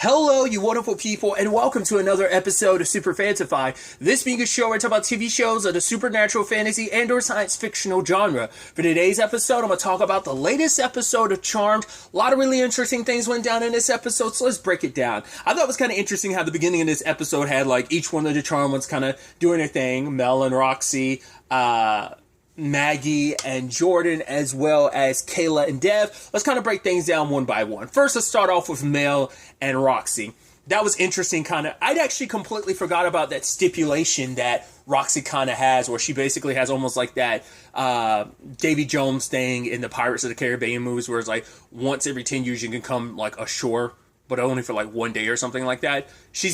Hello, you wonderful people, and welcome to another episode of Super-Fanta-Fi. This being a show where I talk about TV shows of the supernatural, fantasy, and/or science fictional genre. For today's episode, I'm going to talk about the latest episode of Charmed. A lot of really interesting things went down in this episode, so let's break it down. I thought it was kind of interesting how the beginning of this episode had, like, each one of the Charmed ones kind of doing their thing. Mel and Roxy, Maggie and Jordan, as well as Kayla and Dev. Let's kind of break things down one by one. First, let's start off with Mel and Roxy. That was interesting, kind of. I'd actually completely forgot about that stipulation that Roxy kind of has, where she basically has almost like that Davy Jones thing in the Pirates of the Caribbean movies, where it's like once every 10 years you can come like ashore, but only for like one day or something like that. She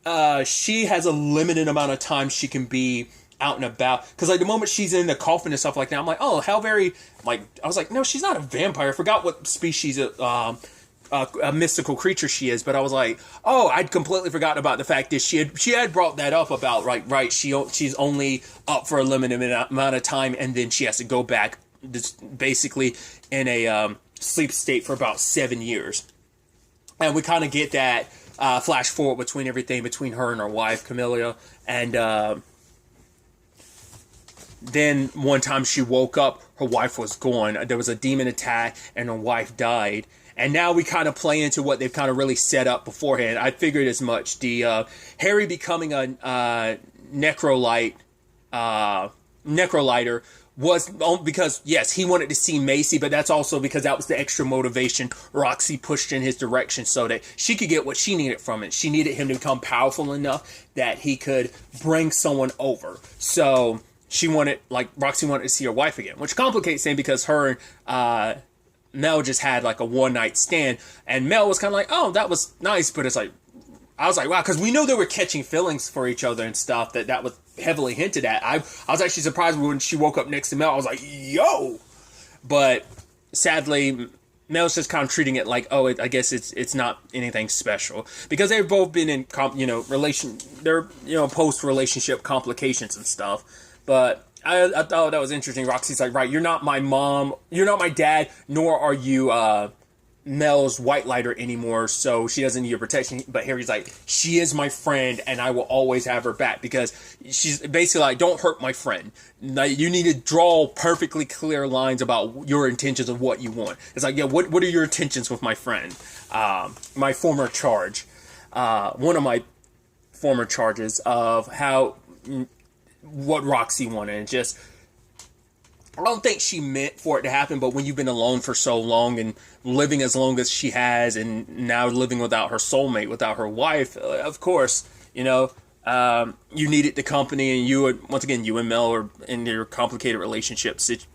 has a limited amount of time she can be out and about, because like the moment she's in the coffin and stuff like that, I'm like, oh, how very, like, I was like, no, she's not a vampire. I forgot what species a mystical creature she is, but I was like, oh, I'd completely forgotten about the fact that she had brought that up about she's only up for a limited amount of time, and then she has to go back basically in a sleep state for about 7 years. And we kind of get that flash forward between everything between her and her wife Camilla, and then one time she woke up, her wife was gone. There was a demon attack and her wife died. And now we kind of play into what they've kind of really set up beforehand. I figured as much. The Harry becoming a necrolyter was because, yes, he wanted to see Macy, but that's also because that was the extra motivation Roxy pushed in his direction so that she could get what she needed from it. She needed him to become powerful enough that he could bring someone over. So Roxy wanted to see her wife again, which complicates things because her and Mel just had like a one-night stand, and Mel was kind of like, oh, that was nice, but it's like, I was like, wow, because we know they were catching feelings for each other and stuff, that was heavily hinted at. I was actually surprised when she woke up next to Mel. I was like, yo! But sadly, Mel's just kind of treating it like, oh, I guess it's not anything special, because they've both been in post-relationship complications and stuff. But I thought that was interesting. Roxy's like, right, you're not my mom, you're not my dad, nor are you Mel's white lighter anymore, so she doesn't need your protection. But Harry's like, she is my friend, and I will always have her back, because she's basically like, don't hurt my friend. Like, you need to draw perfectly clear lines about your intentions of what you want. It's like, yeah, what are your intentions with my friend? My former charge. One of my former charges of what Roxy wanted, and just, I don't think she meant for it to happen, but when you've been alone for so long and living as long as she has, and now living without her soulmate, without her wife, of course, you needed the company, and you and Mel are in your complicated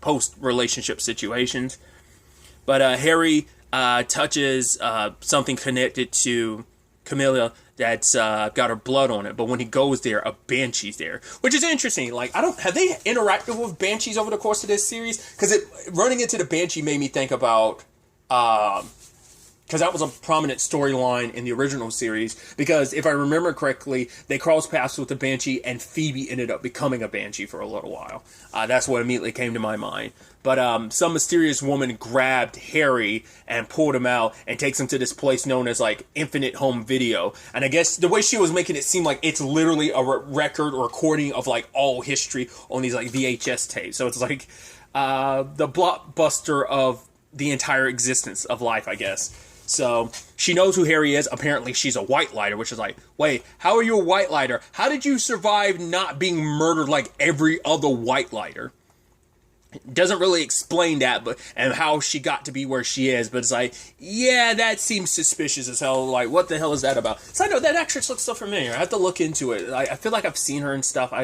post-relationship situations. But Harry touches something connected to Camilla that's got her blood on it, but when he goes there, a banshee's there, which is interesting. Like, have they interacted with banshees over the course of this series? Because running into the banshee made me think about, because that was a prominent storyline in the original series, because if I remember correctly, they crossed paths with the banshee, and Phoebe ended up becoming a banshee for a little while. That's what immediately came to my mind. But some mysterious woman grabbed Harry and pulled him out and takes him to this place known as, like, Infinite Home Video. And I guess the way she was making it seem like it's literally a record or recording of, like, all history on these, like, VHS tapes. So it's like the blockbuster of the entire existence of life, I guess. So she knows who Harry is. Apparently she's a white lighter, which is like, wait, how are you a white lighter? How did you survive not being murdered like every other white lighter? It doesn't really explain that, and how she got to be where she is, but it's like, yeah, that seems suspicious as hell. Like, what the hell is that about? So I know that actress looks so familiar. I have to look into it. I feel like I've seen her and stuff.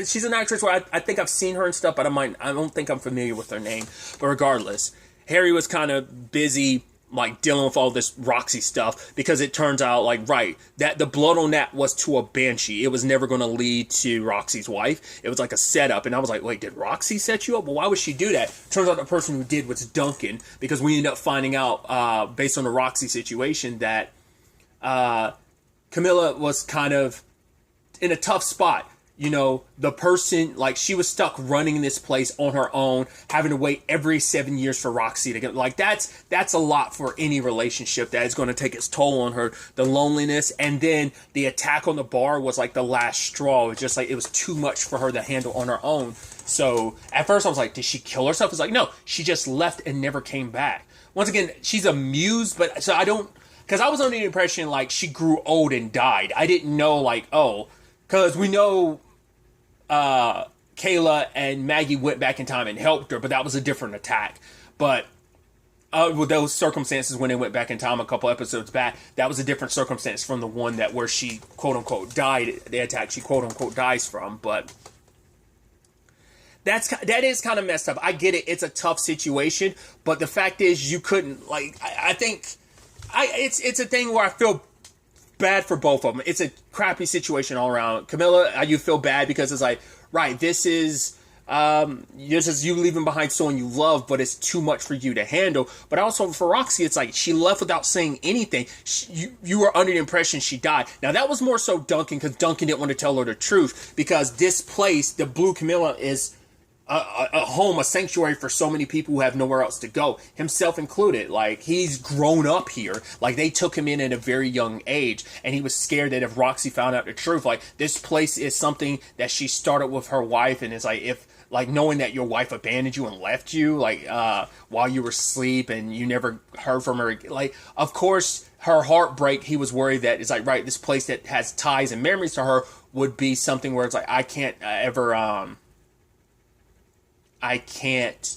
She's an actress where I think I've seen her and stuff, but I don't think I'm familiar with her name. But regardless, Harry was kind of busy, like, dealing with all this Roxy stuff, because it turns out, like, right, that the blood on that was to a banshee. It was never going to lead to Roxy's wife. It was like a setup, and I was like, wait, did Roxy set you up? Well, why would she do that? Turns out the person who did was Duncan, because we ended up finding out, based on the Roxy situation, that Camilla was kind of in a tough spot. the person, like, she was stuck running this place on her own, having to wait every 7 years for Roxy to get, like, that's a lot for any relationship that is going to take its toll on her. The loneliness, and then the attack on the bar was like the last straw. It was just like, it was too much for her to handle on her own. So at first I was like, did she kill herself? It's like, no, she just left and never came back. Once again, she's a muse, but so I don't, because I was under the impression like she grew old and died. I didn't know, like, oh, because we know Kayla and Maggie went back in time and helped her, but that was a different attack. But with those circumstances when they went back in time a couple episodes back, that was a different circumstance from the one that where she quote unquote died, the attack she quote unquote dies from. But that is kind of messed up. I get it; it's a tough situation, but the fact is you couldn't, like, I think it's a thing where I feel bad for both of them. It's a crappy situation all around. Camilla, you feel bad because it's like, right, this is you leaving behind someone you love, but it's too much for you to handle. But also for Roxy, it's like she left without saying anything. You were under the impression she died. Now that was more so Duncan, because Duncan didn't want to tell her the truth, because this place, the Blue Camilla, is a home, a sanctuary for so many people who have nowhere else to go, himself included. Like, he's grown up here. Like, they took him in at a very young age, and he was scared that if Roxy found out the truth, like, this place is something that she started with her wife, and it's like, if, like, knowing that your wife abandoned you and left you, like, while you were asleep, and you never heard from her, like, of course, her heartbreak, he was worried that it's like, right, this place that has ties and memories to her would be something where it's like, I can't ever, I can't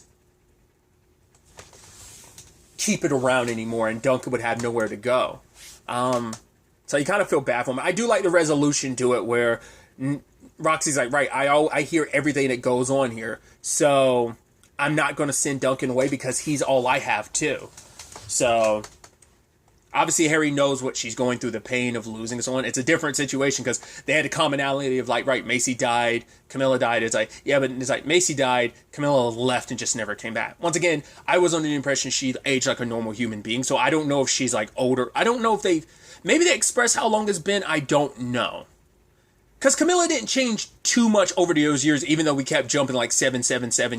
keep it around anymore, and Duncan would have nowhere to go. So you kind of feel bad for him. I do like the resolution to it where Roxy's like, right, I hear everything that goes on here, so I'm not going to send Duncan away because he's all I have too. So obviously Harry knows what she's going through, the pain of losing someone. It's a different situation because they had a commonality of like, right, Macy died, Camilla died. It's like, yeah, but it's like Macy died, Camilla left and just never came back. Once again, I was under the impression she aged like a normal human being, so I don't know if she's like older. I don't know if maybe they express how long it's been. I don't know. Because Camilla didn't change too much over those years, even though we kept jumping like 7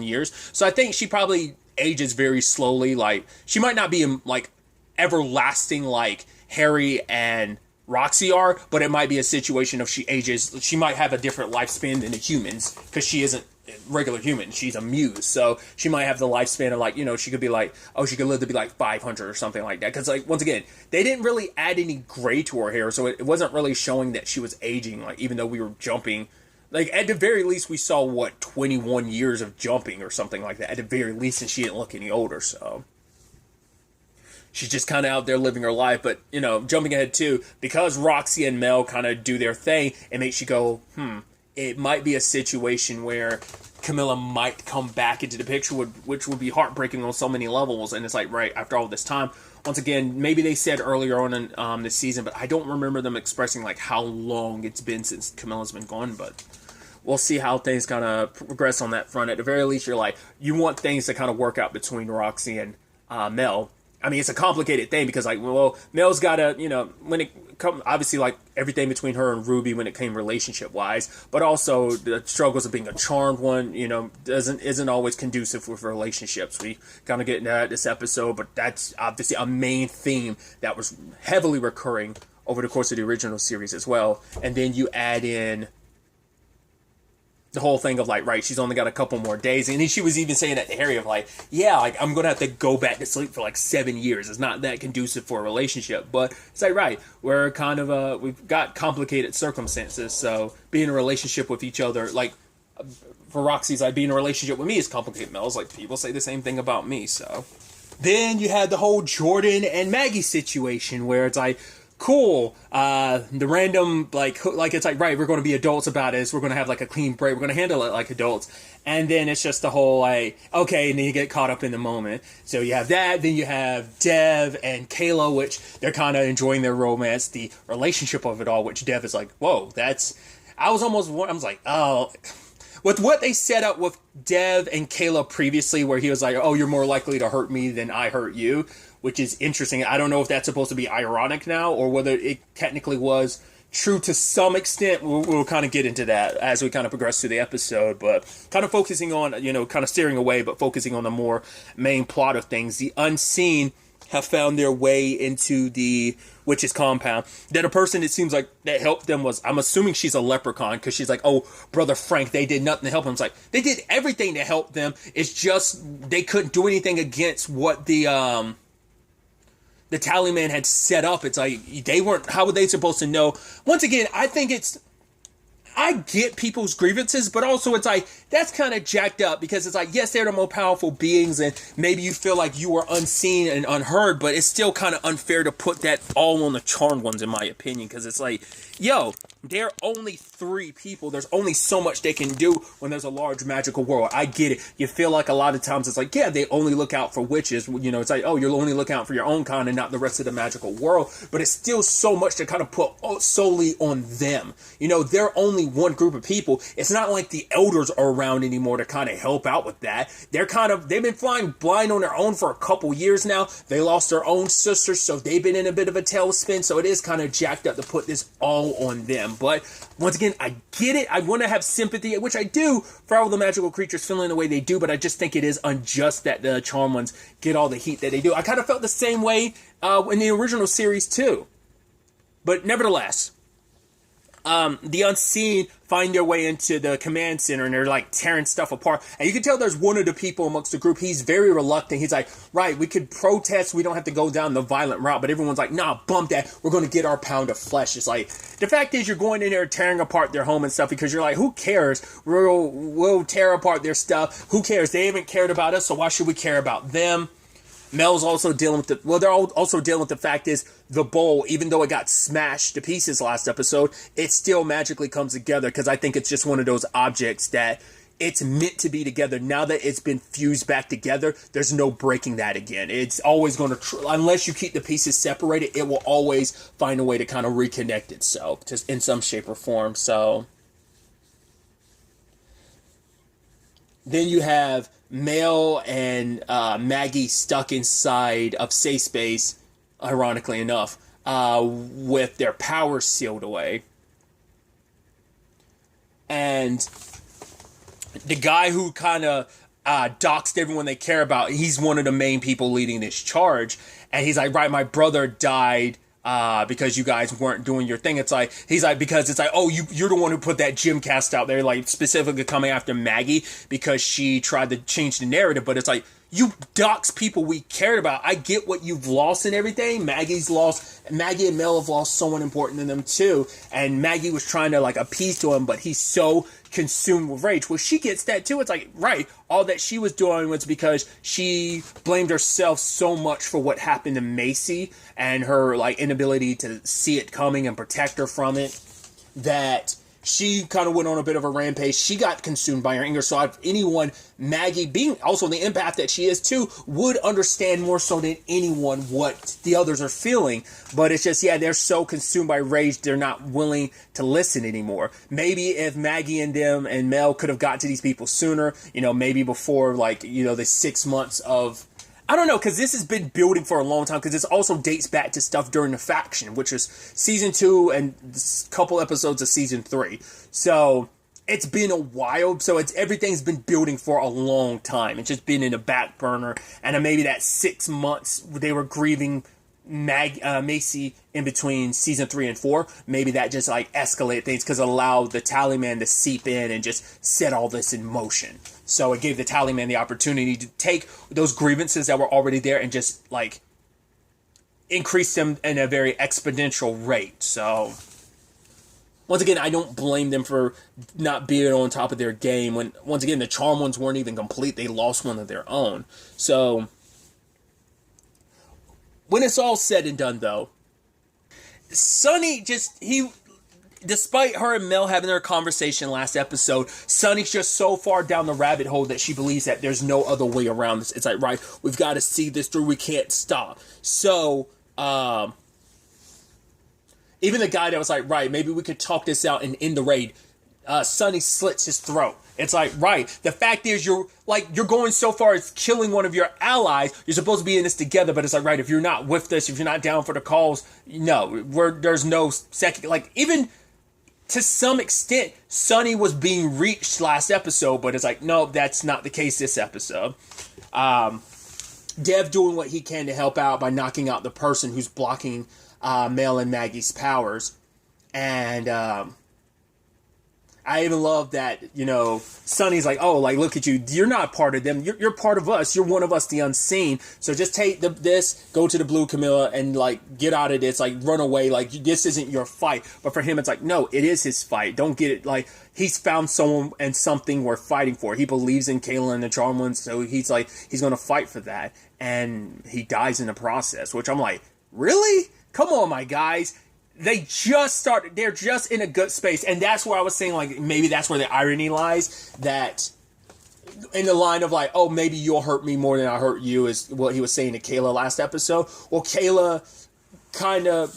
years. So I think she probably ages very slowly. Like, she might not be like everlasting like Harry and Roxy are, but it might be a situation of she might have a different lifespan than the humans, because she isn't a regular human, she's a muse, so she might have the lifespan of like, she could be like, oh, she could live to be like 500 or something like that, because like, once again, they didn't really add any gray to her hair, so it wasn't really showing that she was aging, like, even though we were jumping, like, at the very least we saw 21 years of jumping or something like that, at the very least, and she didn't look any older. So she's just kind of out there living her life. But, jumping ahead too, because Roxy and Mel kind of do their thing, it makes you go, it might be a situation where Camilla might come back into the picture, which would be heartbreaking on so many levels. And it's like, right, after all this time, once again, maybe they said earlier on in this season, but I don't remember them expressing like how long it's been since Camilla's been gone. But we'll see how things kind of progress on that front. At the very least, you're like, you want things to kind of work out between Roxy and Mel. I mean, it's a complicated thing because, like, well, Mel's got to, when it comes, obviously, like, everything between her and Ruby when it came relationship-wise, but also the struggles of being a charmed one, isn't always conducive with relationships. We kind of get into that this episode, but that's obviously a main theme that was heavily recurring over the course of the original series as well. And then you add in the whole thing of like, right, she's only got a couple more days, and she was even saying that to Harry of like, yeah, like, I'm gonna have to go back to sleep for like 7 years. It's not that conducive for a relationship, but it's like, right, we're kind of we've got complicated circumstances, so being in a relationship with each other, like, for Roxy's like, being in a relationship with me is complicated. Mel's like, people say the same thing about me. So then you had the whole Jordan and Maggie situation where it's like, cool, the random, like it's like, right, we're going to be adults about this, we're going to have like a clean break, we're going to handle it like adults, and then it's just the whole like, okay, and then you get caught up in the moment. So you have that, then you have Dev and Kayla, which they're kind of enjoying their romance, the relationship of it all, which Dev is like, whoa, I was like, oh, with what they set up with Dev and Kayla previously, where he was like, oh, you're more likely to hurt me than I hurt you, which is interesting. I don't know if that's supposed to be ironic now, or whether it technically was true to some extent. We'll kind of get into that as we kind of progress through the episode, but kind of focusing on, kind of steering away, but focusing on the more main plot of things. The unseen have found their way into the witch's compound. That a person, it seems like, that helped them was, I'm assuming she's a leprechaun, because she's like, oh, Brother Frank, they did nothing to help him. It's like, they did everything to help them. It's just they couldn't do anything against what the Tallyman had set up. It's like, they weren't, how were they supposed to know? Once again, I get people's grievances, but also it's like, that's kind of jacked up, because it's like, yes, they're the more powerful beings, and maybe you feel like you were unseen and unheard, but it's still kind of unfair to put that all on the Charmed Ones, in my opinion, because it's like, yo, they're only 3 people. There's only so much they can do when there's a large magical world. I get it. You feel like a lot of times it's like, yeah, they only look out for witches. It's like, oh, you're only looking out for your own kind and not the rest of the magical world. But it's still so much to kind of put solely on them. They're only one group of people. It's not like the elders are around anymore to kind of help out with that. They've been flying blind on their own for a couple years now. They lost their own sisters, so they've been in a bit of a tailspin. So it is kind of jacked up to put this all on them. But once again, I get it. I want to have sympathy, which I do, for all the magical creatures feeling the way they do, but I just think it is unjust that the Charmed Ones get all the heat that they do. I kind of felt the same way in the original series too. But nevertheless, the unseen find their way into the command center, and they're like tearing stuff apart. And you can tell there's one of the people amongst the group, he's very reluctant. He's like, right, we could protest, we don't have to go down the violent route. But everyone's like, nah, bump that, we're going to get our pound of flesh. It's like, the fact is, you're going in there tearing apart their home and stuff, because you're like, who cares? We'll tear apart their stuff. Who cares? They haven't cared about us, so why should we care about them? Mel's also dealing with they're also dealing with the fact is, the bowl, even though it got smashed to pieces last episode, it still magically comes together, because I think it's just one of those objects that it's meant to be together. Now that it's been fused back together, there's no breaking that again. It's always going to, unless you keep the pieces separated, it will always find a way to kind of reconnect itself, just in some shape or form. So then you have Mel and Maggie stuck inside of safe space, ironically enough, with their power sealed away. And the guy who kind of doxed everyone they care about, he's one of the main people leading this charge. And he's like, right, my brother died because you guys weren't doing your thing. It's like, he's like, because it's like, oh, you're the one who put that gym cast out there, like specifically coming after Maggie because she tried to change the narrative. But it's like, you dox people we cared about. I get what you've lost and everything. Maggie and Mel have lost someone important to them too. And Maggie was trying to like appease to him, but he's so consumed with rage. Well, she gets that too. It's like, right, all that she was doing was because she blamed herself so much for what happened to Macy and her like inability to see it coming and protect her from it, that she kind of went on a bit of a rampage. She got consumed by her anger. So if anyone, Maggie, being also the empath that she is too, would understand more so than anyone what the others are feeling. But it's just, yeah, they're so consumed by rage, they're not willing to listen anymore. Maybe if Maggie and them and Mel could have got to these people sooner, maybe before the 6 months of, I don't know, because this has been building for a long time, because this also dates back to stuff during the faction, which was season 2 and a couple episodes of season 3. So it's been a while. So everything's been building for a long time. It's just been in the back burner. And then maybe that 6 months they were grieving Macy in between season 3 and 4, maybe that just like escalated things, because it allowed the Tallyman to seep in and just set all this in motion. So it gave the Tallyman the opportunity to take those grievances that were already there and just like increase them in a very exponential rate. So once again, I don't blame them for not being on top of their game when, once again, the Charmed Ones weren't even complete. They lost one of their own. So when it's all said and done, though, Sunny despite her and Mel having their conversation last episode, Sunny's just so far down the rabbit hole that she believes that there's no other way around this. It's like, right, we've got to see this through. We can't stop. So, even the guy that was like, right, maybe we could talk this out and end the raid, Sunny slits his throat. It's like, right. The fact is, you're going so far as killing one of your allies. You're supposed to be in this together, but it's like, right, if you're not with this, if you're not down for the cause, no, there's no second. Like, even to some extent, Sonny was being reached last episode, but it's like, no, that's not the case this episode. Dev doing what he can to help out by knocking out the person who's blocking Mel and Maggie's powers. And I even love that, Sonny's like, oh, like, look at you. You're not part of them. You're part of us. You're one of us, the unseen. So just take this, go to the Blue Camilla, and, like, get out of this. Like, run away. Like, this isn't your fight. But for him, it's like, no, it is his fight. Don't get it. Like, he's found someone and something worth fighting for. He believes in Kayla and the Charmed Ones, so he's like, he's going to fight for that. And he dies in the process, which I'm like, really? Come on, my guys. They just started, they're just in a good space. And that's where I was saying, like, maybe that's where the irony lies. That in the line of, like, oh, maybe you'll hurt me more than I hurt you, is what he was saying to Kayla last episode. Well, Kayla kind of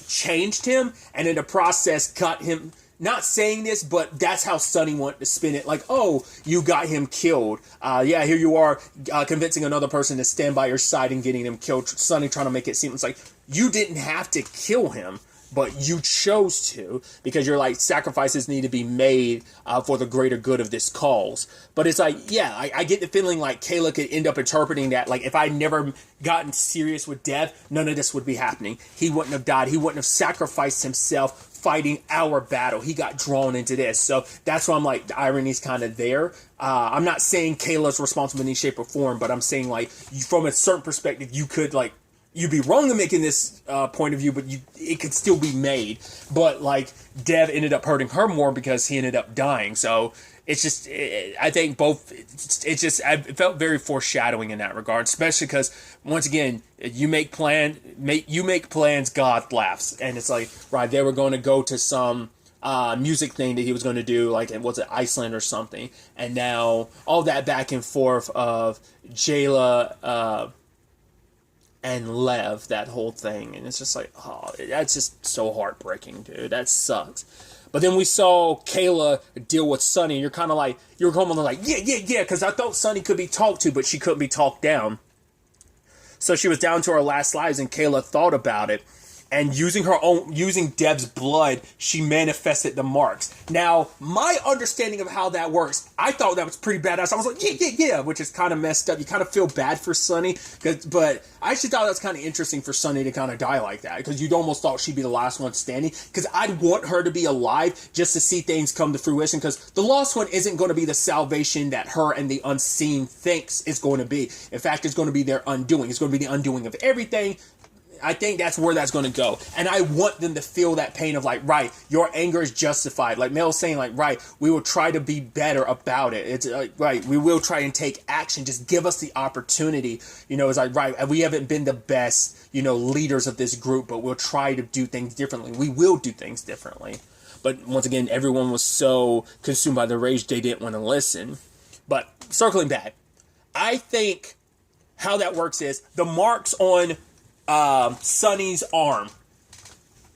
changed him, and in the process got him, not saying this, but that's how Sonny wanted to spin it. Like, oh, you got him killed. Yeah, here you are convincing another person to stand by your side and getting him killed. Sonny trying to make it seem, it's like, you didn't have to kill him, but you chose to, because you're like, sacrifices need to be made for the greater good of this cause. But it's like, yeah, I get the feeling like Kayla could end up interpreting that, like, if I never gotten serious with Dev, none of this would be happening. He wouldn't have died. He wouldn't have sacrificed himself fighting our battle. He got drawn into this. So that's why I'm like, the irony's kind of there. I'm not saying Kayla's responsible in any shape or form, but I'm saying, like, from a certain perspective, you could, like, you'd be wrong in making this point of view, but it could still be made. But, like, Dev ended up hurting her more because he ended up dying. So it's just, I think both, it felt very foreshadowing in that regard, especially because, once again, you make plans, God laughs. And it's like, right, they were going to go to some music thing that he was going to do, like, was it Iceland or something? And now all that back and forth of Jayla, and Lev, that whole thing. And it's just like, oh, that's just so heartbreaking, dude. That sucks. But then we saw Kayla deal with Sonny. You're kind of like, you're almost like, yeah, because I thought Sonny could be talked to, but she couldn't be talked down. So she was down to her last lives, and Kayla thought about it. And using Dev's blood, she manifested the marks. Now, my understanding of how that works, I thought that was pretty badass. I was like, yeah, which is kind of messed up. You kind of feel bad for Sonny, but I actually thought that was kind of interesting for Sonny to kind of die like that, because you'd almost thought she'd be the last one standing, because I'd want her to be alive just to see things come to fruition, because the lost one isn't going to be the salvation that her and the unseen thinks it's going to be. In fact, it's going to be their undoing. It's going to be the undoing of everything. I think that's where that's going to go. And I want them to feel that pain of, like, right, your anger is justified. Like Mel's saying, like, right, we will try to be better about it. It's like, right, we will try and take action. Just give us the opportunity. It's like, right, we haven't been the best, leaders of this group, but we'll try to do things differently. We will do things differently. But once again, everyone was so consumed by the rage, they didn't want to listen. But circling back, I think how that works is the marks on Sonny's arm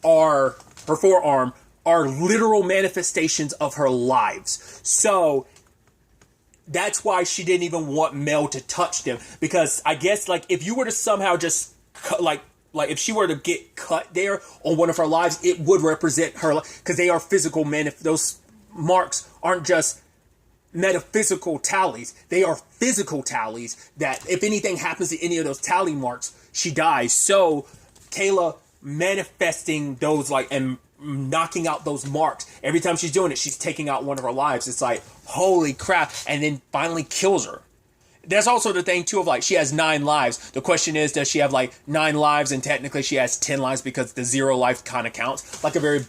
her forearm, are literal manifestations of her lives. So that's why she didn't even want Mel to touch them, because I guess, like, if you were to somehow just cut, like if she were to get cut there on one of her lives, it would represent her, because they are physical those marks aren't just metaphysical tallies. They are physical tallies that if anything happens to any of those tally marks, she dies. So Kayla manifesting those, like, and knocking out those marks, every time she's doing it, she's taking out one of her lives. It's like, holy crap. And then finally kills her. There's also the thing too of, like, she has 9 lives. The question is, does she have, like, 9 lives and technically she has 10 lives because the 0 life kind of counts? Like a very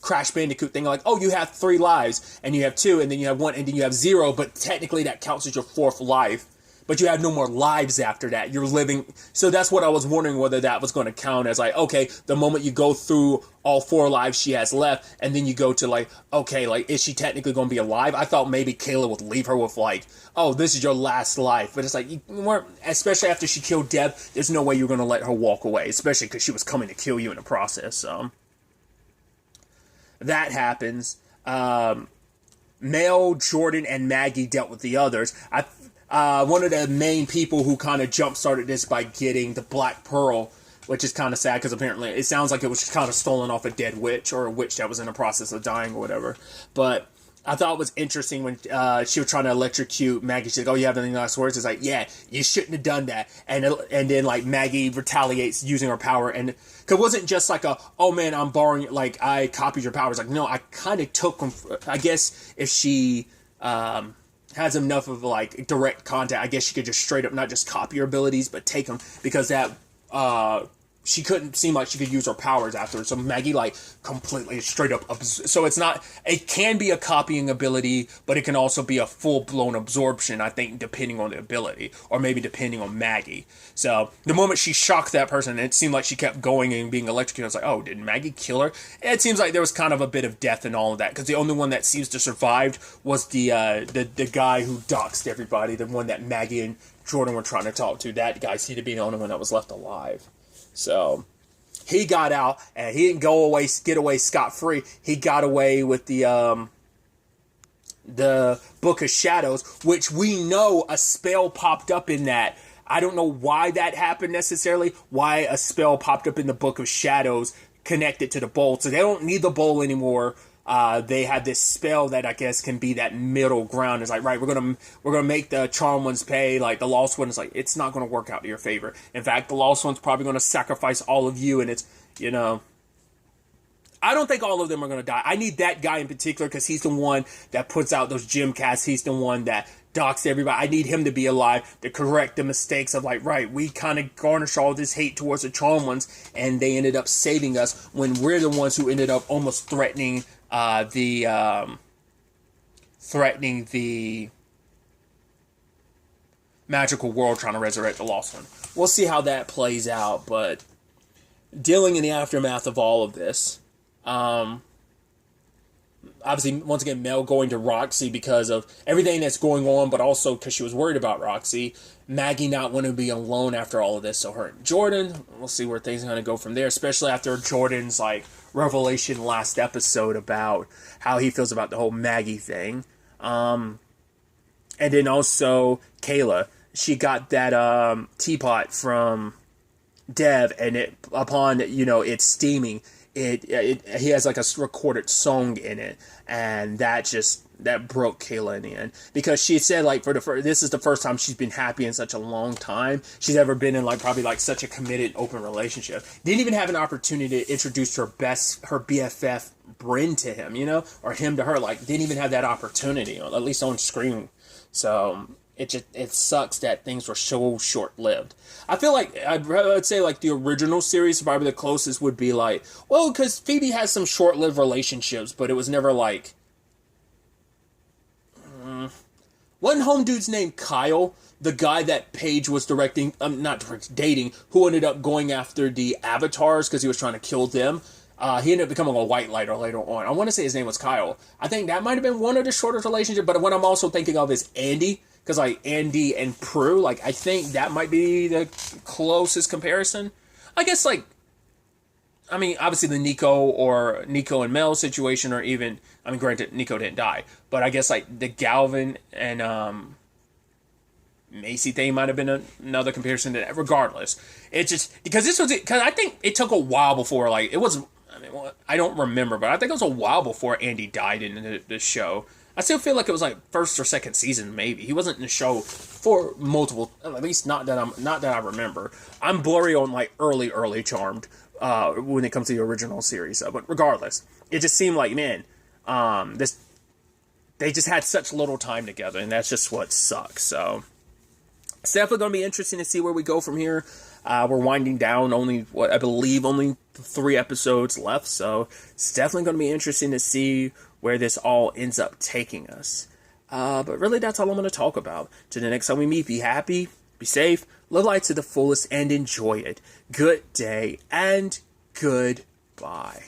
Crash Bandicoot thing, like, oh, you have 3 lives and you have 2 and then you have 1 and then you have 0, but technically that counts as your 4th life. But you have no more lives after that. You're living. So that's what I was wondering, whether that was going to count as, like, okay, the moment you go through all 4 lives she has left, and then you go to, like, okay, like, is she technically going to be alive? I thought maybe Kayla would leave her with, like, oh, this is your last life. But it's like, you weren't, especially after she killed Deb, there's no way you're going to let her walk away, especially because she was coming to kill you in the process. So that happens. Mel, Jordan, and Maggie dealt with the others. One of the main people who kind of jump-started this by getting the Black Pearl, which is kind of sad because apparently it sounds like it was kind of stolen off a dead witch or a witch that was in the process of dying or whatever. But I thought it was interesting when she was trying to electrocute Maggie. She's like, "Oh, you have any last words?" It's like, "Yeah, you shouldn't have done that." And then like Maggie retaliates using her power, and cause it wasn't just like "Oh man, I'm borrowing," like I copied your powers. Like, no, I kind of took them. I guess if she has enough of like direct contact, I guess she could just straight up not just copy her abilities, but take them, because that she couldn't seem like she could use her powers after. So Maggie like completely straight up. So it's not. It can be a copying ability, but it can also be a full blown absorption. I think depending on the ability, or maybe depending on Maggie. So the moment she shocked that person, it seemed like she kept going and being electrocuted. I was like, oh, did Maggie kill her? And it seems like there was kind of a bit of death in all of that, because the only one that seems to survive was the guy who doxed everybody, the one that Maggie and Jordan were trying to talk to. That guy seemed to be the only one that was left alive. So he got out, and he didn't get away scot-free. He got away with the Book of Shadows, which we know a spell popped up in that. I don't know why that happened necessarily, why a spell popped up in the Book of Shadows connected to the bowl. So they don't need the bowl anymore. They had this spell that I guess can be that middle ground. It's like, right, we're gonna make the charm ones pay. Like the lost one is like, it's not gonna work out to your favor. In fact, the lost one's probably gonna sacrifice all of you, and it's, you know, I don't think all of them are gonna die. I need that guy in particular because he's the one that puts out those gym casts. He's the one that docks everybody. I need him to be alive to correct the mistakes of like, right, we kind of garnish all this hate towards the charm ones, and they ended up saving us when we're the ones who ended up almost threatening the magical world, trying to resurrect the lost one. We'll see how that plays out, but dealing in the aftermath of all of this, obviously, once again, Mel going to Roxy because of everything that's going on, but also because she was worried about Roxy. Maggie not wanting to be alone after all of this, so her and Jordan, we'll see where things are going to go from there, especially after Jordan's like revelation last episode about how he feels about the whole Maggie thing. And then also Kayla, she got that teapot from Dev, and upon it's steaming, he has like a recorded song in it, and that broke Kayla in the end, because she said like this is the first time she's been happy in such a long time she's ever been in, like probably like such a committed open relationship. Didn't even have an opportunity to introduce her BFF Bryn to him, or him to her. Like didn't even have that opportunity, at least on screen. So it sucks that things were so short-lived. I feel like I'd say like the original series probably the closest would be like, well, because Phoebe has some short-lived relationships, but it was never like one home dude's named Kyle, the guy that Paige was dating, who ended up going after the avatars because he was trying to kill them. He ended up becoming a white lighter later on. I want to say his name was Kyle. I think that might have been one of the shortest relationships, but what I'm also thinking of is Andy, because like Andy and Prue, like I think that might be the closest comparison. I guess like, I mean, obviously the Nico and Mel situation, or even, I mean, granted, Nico didn't die, but I guess like the Galvin and Macy thing might have been another comparison to that. Regardless, it's just because I think it took a while before, like, it was, I mean, well, I don't remember, but I think it was a while before Andy died in the show. I still feel like it was like first or second season, maybe. He wasn't in the show for multiple, at least not that I remember. I'm blurry on like early Charmed when it comes to the original series. But regardless, it just seemed like, man, they just had such little time together, and that's just what sucks. So it's definitely going to be interesting to see where we go from here. We're winding down, only 3 episodes left, so it's definitely going to be interesting to see where this all ends up taking us. But really, that's all I'm going to talk about. Till the next time we meet, be happy, be safe, live life to the fullest, and enjoy it. Good day, and goodbye.